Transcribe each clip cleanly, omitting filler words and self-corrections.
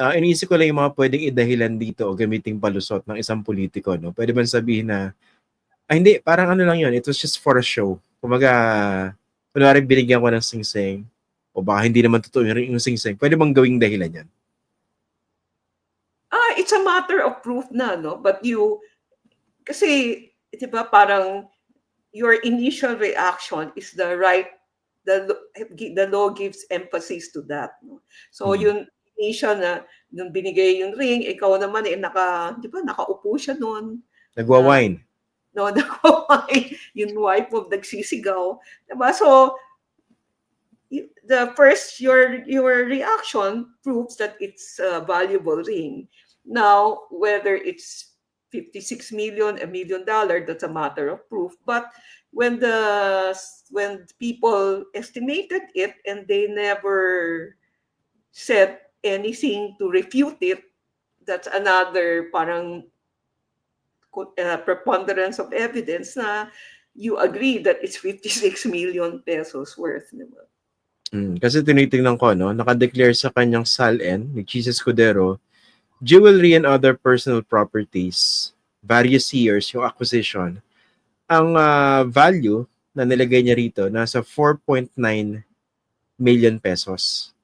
iniisip ko lang yung mga pwedeng idahilan dito o gamiting palusot ng isang politiko, no? Pwede ba sabihin na, hindi, parang ano lang yun, it was just for a show. Kumaga, kunwari binigyan ko ng sing-sing, o baka hindi naman totoo yung sing-sing, pwede bang gawing dahilan yan? It's a matter of proof na, no? But kasi, di ba, parang your initial reaction is the right, the law gives emphasis to that, no? So, yung initial na, nung binigay yung ring, ikaw naman, di ba, nakaupo siya noon. Nagwa-wine. No, nagwa-wine. Yung wife mo nagsisigaw. Diba? So, the first, your reaction proves that it's a valuable ring. Now, whether it's 56 million, $1 million, that's a matter of proof. But when people estimated it and they never said anything to refute it, that's another parang preponderance of evidence na you agree that it's 56 million pesos worth. Diba? Kasi tinitingnan ko, no, nakadeclare sa kanyang SALN, ni Jesus Escudero, jewelry and other personal properties, various years, yung acquisition, ang value na nilagay niya rito, nasa 4.9 million pesos.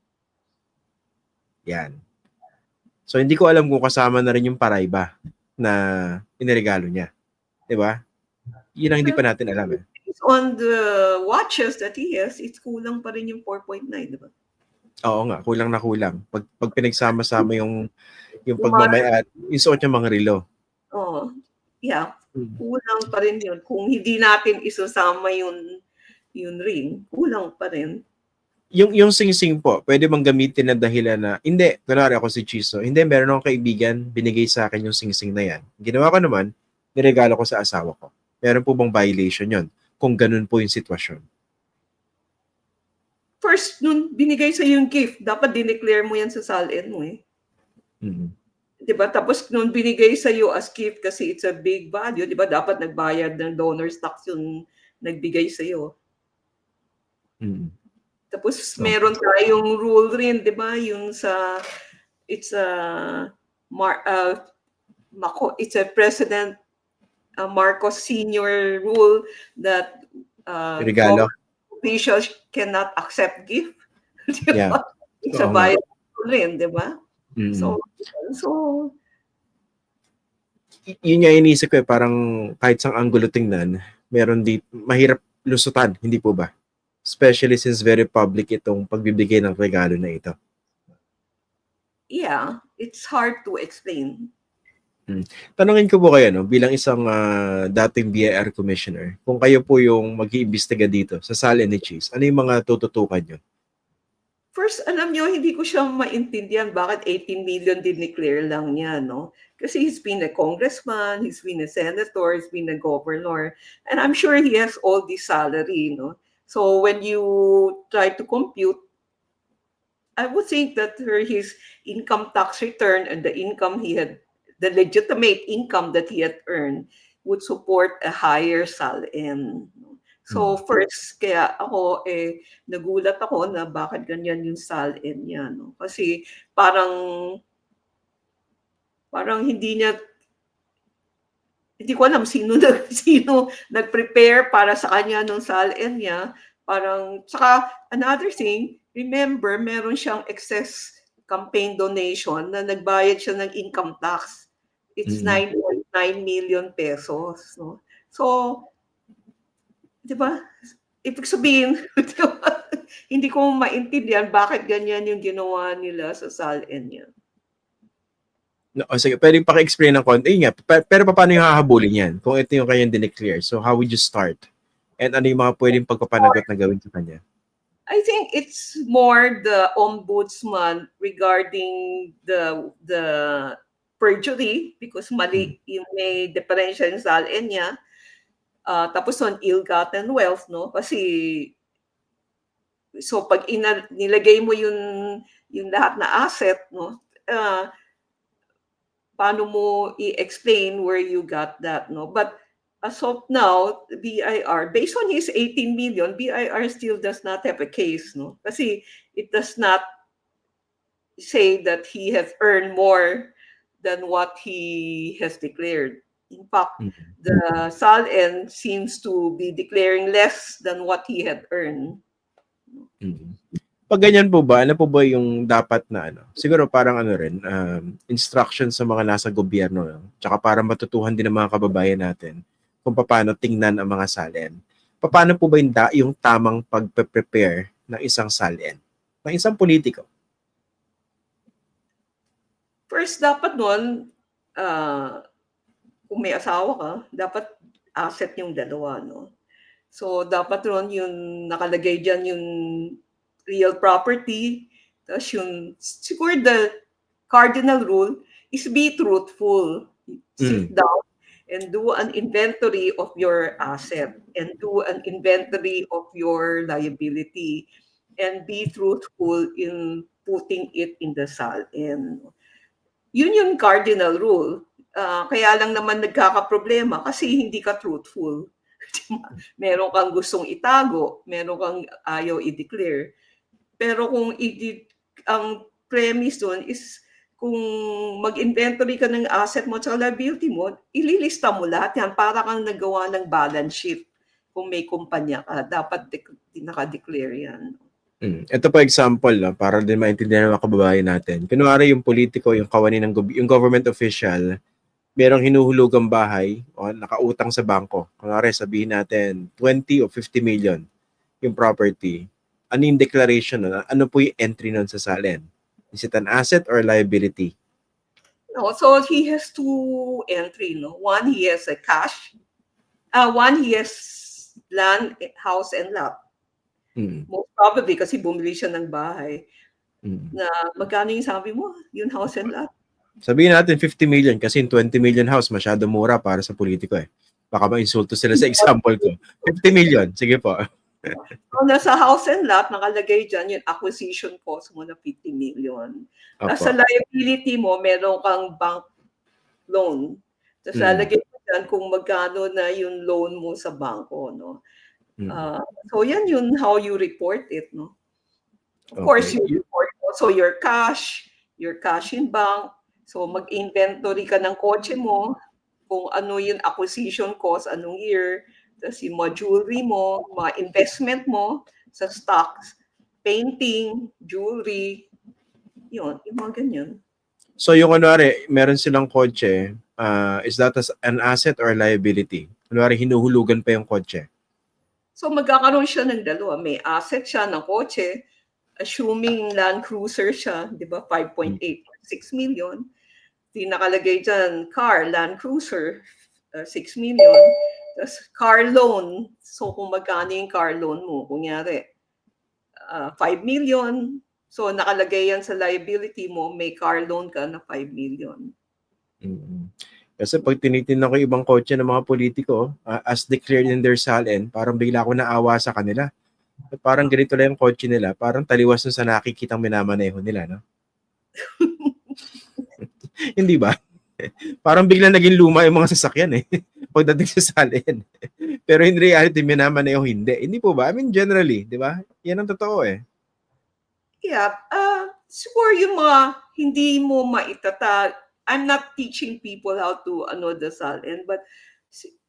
Yan. So, hindi ko alam kung kasama na rin yung parayba na iniregalo niya. Diba? Yun ang hindi pa natin alam eh. On the watches that he has, it's kulang pa rin yung 4.9, diba? Oo nga, kulang na kulang. Pag pinagsama-sama yung pagmamayat, yung suot yung mga relo. Oo. Yeah. Kulang pa rin yun. Kung hindi natin isasama yung ring, kulang pa rin. Yung sing-sing po, pwede bang gamitin na dahilan na, hindi, kunwari ako si Chiso, hindi, meron akong kaibigan, binigay sa akin yung sing-sing na yan. Ginawa ko naman, niregalo ko sa asawa ko. Meron po bang violation yon kung ganun po yung sitwasyon? First, nung binigay sa yung gift, dapat dineclare mo yan sa SALN mo eh. Diba? Tapos nung binigay sa iyo as gift kasi it's a big value, diba? Dapat nagbayad ng donor's tax yung nagbigay sa iyo. Tapos meron tayong rule rin, diba? Yung sa, it's a President Marcos Sr. rule that officials cannot accept gift. Diba? Yeah. It's a violation rin, diba? So, yun nga iniisip ko eh, parang kahit sang anggulo tingnan, meron mahirap lusutan, hindi po ba? Especially since very public itong pagbibigay ng regalo na ito. Yeah, it's hard to explain. Tanungin ko po kayo, no, bilang isang dating BIR commissioner, kung kayo po yung mag-iimbestiga dito sa SALN ni Cheese, ano yung mga tututukan nyo? First, alam nyo, hindi ko siya maintindihan bakit 18 million dineclare lang niya, no? Kasi he's been a congressman, he's been a senator, he's been a governor, and I'm sure he has all this salary, no? So when you try to compute, I would think that his income tax return and the income he had, the legitimate income that he had earned would support a higher SALN. So first, kaya ako nagulat ako na bakit ganyan yung SALN niya, no? Kasi parang hindi ko alam sino nag-prepare para sa kanya nung SALN niya. Parang, saka another thing, remember, meron siyang excess campaign donation na nagbayad siya ng income tax. It's 9.9 million pesos. No? So, di ba? Ibig sabihin, diba? Hindi ko maintindihan bakit ganyan yung ginawa nila sa SALN niya. No, sige, pwedeng paki-explain ng konti. Nga, pero paano yung hahabulin yan? Kung ito yung kanyang dineclare. So, how would you start? And ano yung mga pwedeng pagpapanagot na gawin sa kanya? I think it's more the ombudsman regarding the perjury because mali yung may diferensya yung SALN niya. Tapos on ill-gotten wealth, no? Kasi so pag nilagay mo yung lahat na asset, no? Paano mo i-explain where you got that, no? But as of now, BIR, based on his 18 million, BIR still does not have a case, no? Kasi it does not say that he has earned more than what he has declared. In fact, Mm. the SALN seems to be declaring less than what he had earned. Mm. Pag ganyan po ba, ano po ba yung dapat na ano? Siguro parang ano rin, instruction sa mga nasa gobyerno, no? Tsaka para matutuhan din ng mga kababayan natin kung paano tingnan ang mga salin. Paano po ba yung tamang pagpe-prepare ng isang salin, ng isang politiko? First, dapat nun, kung may asawa ka, dapat asset yung dalawa, no? So, dapat nun yung nakalagay dyan yung real property, tapos yung, siguro the cardinal rule is be truthful. Sit Mm. down and do an inventory of your asset and do an inventory of your liability and be truthful in putting it in the SALN. Yun yung cardinal rule. Kaya lang naman nagkakaproblema kasi hindi ka truthful. Meron kang gustong itago, meron kang ayaw i-declare. Pero kung ang premise doon is kung mag-inventory ka ng asset mo at liability mo, ililista mo lahat yan para kang nagawa ng balance sheet. Kung may kumpanya ka, dapat naka-declare yan. Ito po example, para din maintindihan ng mga kababayan natin. Kunwari yung politiko, yung kawani yung government official, merong hinuhulugang bahay o nakautang sa bangko. Kunwari sabihin natin 20 o 50 million yung property. Ano yung declaration nun? Ano po yung entry nun sa SALN? Is it an asset or liability? No, so he has two entry, no? One, he has a cash. One, he has land, house, and lot. Most probably kasi bumili siya ng bahay. Na magkano yung sabi mo? Yung house and lot? Sabihin natin 50 million kasi yung 20 million house masyado mura para sa politiko eh. Baka ma-insulto sila sa example ko. 50 million, sige po. So, nasa house and lot, nakalagay dyan yung acquisition cost mo na 50 million. Nasa liability mo, meron kang bank loan. Tapos lalagay mo dyan kung magkano na yung loan mo sa bangko, no? So, yan yun how you report it, no? Of course, you report also your cash in bank. So, mag-inventory ka ng kotse mo, kung ano yung acquisition cost, anong year, tapos yung mga jewelry mo, mga investment mo sa stocks, painting, jewelry, yun, yung mga ganyan. So yung kunwari, meron silang kotse, is that an asset or liability? Kunwari, hinuhulugan pa yung kotse. So magkakaroon siya ng dalawa. May asset siya ng kotse, assuming Land Cruiser siya, di ba, 5.86 million. Di nakalagay dyan, car, Land Cruiser, 6 million. Tapos car loan, so kung magkano yung car loan mo, kunyari, 5 million. So nakalagay yan sa liability mo, may car loan ka na 5 million. Kasi pag tinitingnan ko ibang kotse ng mga politiko, as declared in their SALN, parang bigla ako naawa sa kanila. At parang ganito lang yung kotse nila, parang taliwas nun sa nakikitang minamaneho nila, no? Hindi ba? Parang biglang naging luma yung mga sasakyan eh. Pagdating sa SALN. Pero in reality, minamaneho hindi. Hindi po ba? I mean, generally, di ba? Yan ang totoo eh. Yeah. Siguro yung mga hindi mo maitatag, I'm not teaching people how to the SALN, but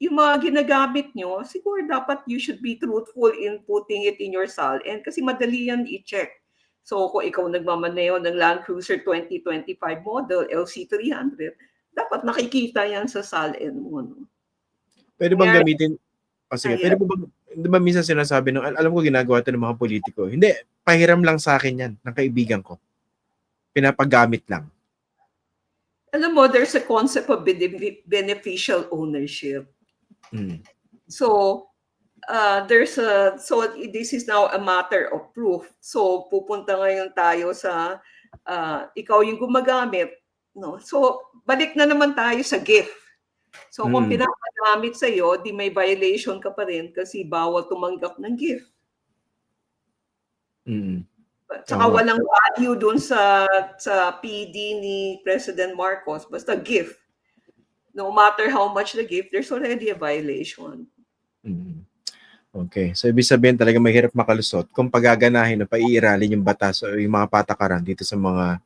yung mga ginagamit nyo, siguro dapat you should be truthful in putting it in your SALN kasi madali yan i-check. So kung ikaw nagmamaneho ng Land Cruiser 2025 model, LC300, dapat nakikita yan sa SALN mo. No? Pwede bang gamitin? Sige, pwede po bang, hindi ba minsan sinasabi nung, alam ko ginagawa ito ng mga politiko, hindi, pahiram lang sa akin yan, ng kaibigan ko. Pinapagamit lang. Alam mo, there's a concept of beneficial ownership. So, this is now a matter of proof. So, pupunta ngayon tayo sa ikaw yung gumagamit. No? So, balik na naman tayo sa gift. So, kung pinapagamit sa'yo, di may violation ka pa rin kasi bawal tumanggap ng gift. Tsaka walang value dun sa PD ni President Marcos, basta gift. No matter how much the gift, there's already a violation. Okay. So, ibig sabihin talaga mahirap makalusot kung pagaganahin na paiiralin yung batas o yung mga patakaran dito sa mga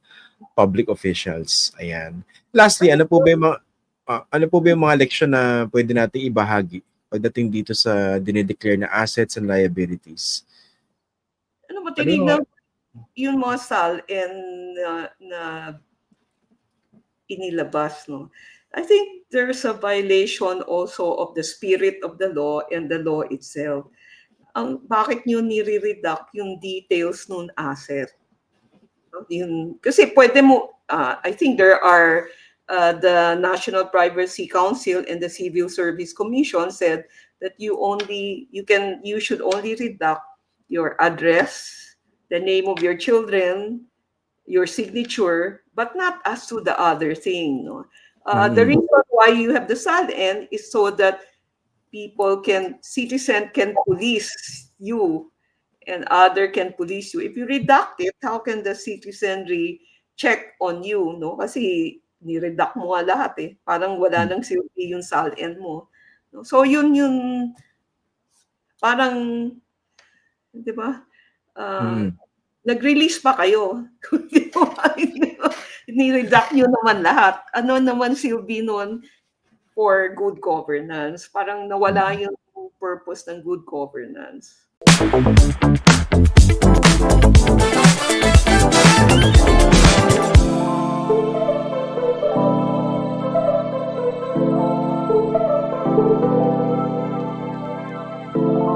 public officials. Ayan. Lastly, ano po ba yung mga leksyon na pwede nating ibahagi pagdating dito sa dinideclare na assets and liabilities? Ano mo, Ano yung mga, tinignan yung mga SALN na inilabas, no? I think there's a violation also of the spirit of the law and the law itself. Bakit nyo nire-redact yung details nun asset? Kasi pwede mo, I think there are the National Privacy Council and the Civil Service Commission said that you should only redact your address, the name of your children, your signature, but not as to the other thing. No? The reason why you have the SALN is so that citizen can police you and other can police you. If you redact it, how can the citizenry check on you? No? Kasi ni-redact mo nga lahat eh. Parang wala nang silbi yung SALN mo. No? So yun parang, di ba? Nag-release pa kayo. Ni-redact nyo naman lahat. Ano naman silbi nun for good governance? Parang nawala yung purpose ng good governance.